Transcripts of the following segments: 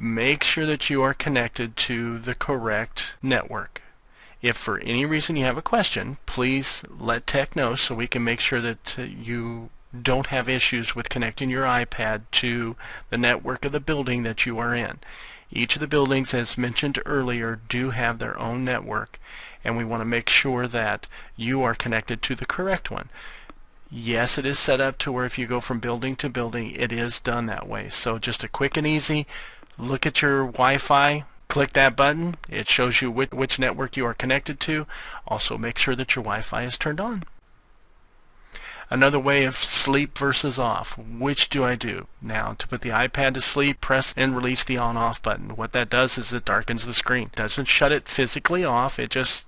make sure that you are connected to the correct network. If for any reason you have a question, please let tech know so we can make sure that you don't have issues with connecting your iPad to the network of the building that you are in. Each of the buildings, as mentioned earlier, do have their own network, and we want to make sure that you are connected to the correct one. Yes, it is set up to where if you go from building to building, it is done that way. So just a quick and easy look at your Wi-Fi, click that button, it shows you which network you are connected to. Also make sure that your Wi-Fi is turned on. Another way of sleep versus off. Which do I do? Now, to put the iPad to sleep, press and release the on-off button. What that does is it darkens the screen. It doesn't shut it physically off, it just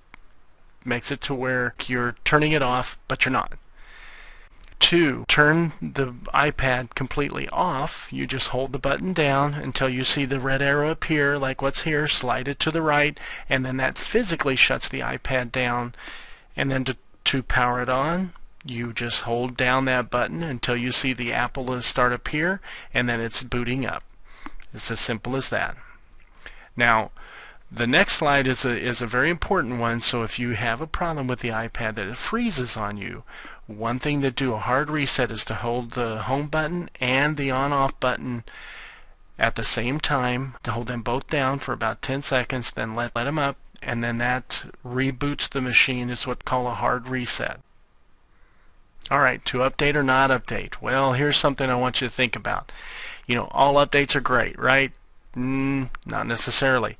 makes it to where you're turning it off, but you're not. To turn the iPad completely off, you just hold the button down until you see the red arrow appear, like what's here, slide it to the right, and then that physically shuts the iPad down. And then to power it on, you just hold down that button until you see the Apple start appear, and then it's booting up. It's as simple as that. Now, the next slide is a very important one, so if you have a problem with the iPad that it freezes on you, one thing to do a hard reset is to hold the home button and the on-off button at the same time, to hold them both down for about 10 seconds, then let them up, and then that reboots the machine. It's what's called a hard reset. Alright, to update or not update. Well, here's something I want you to think about. You know, all updates are great, right? Not necessarily.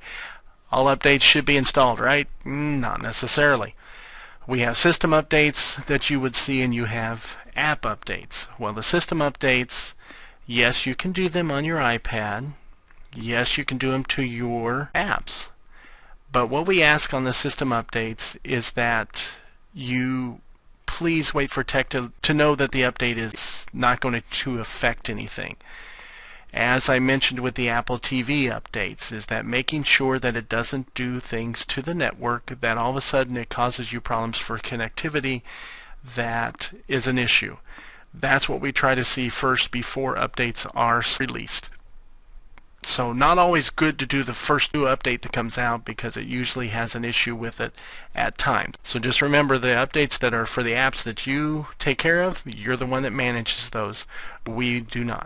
All updates should be installed, right? Not necessarily. We have system updates that you would see, and you have app updates. Well, the system updates, yes, you can do them on your iPad. Yes, you can do them to your apps. But what we ask on the system updates is that you please wait for tech to know that the update is not going to affect anything. As I mentioned with the Apple TV updates, is that making sure that it doesn't do things to the network that all of a sudden it causes you problems for connectivity, that is an issue. That's what we try to see first before updates are released. So not always good to do the first new update that comes out, because it usually has an issue with it at times. So just remember, the updates that are for the apps that you take care of, you're the one that manages those. We do not.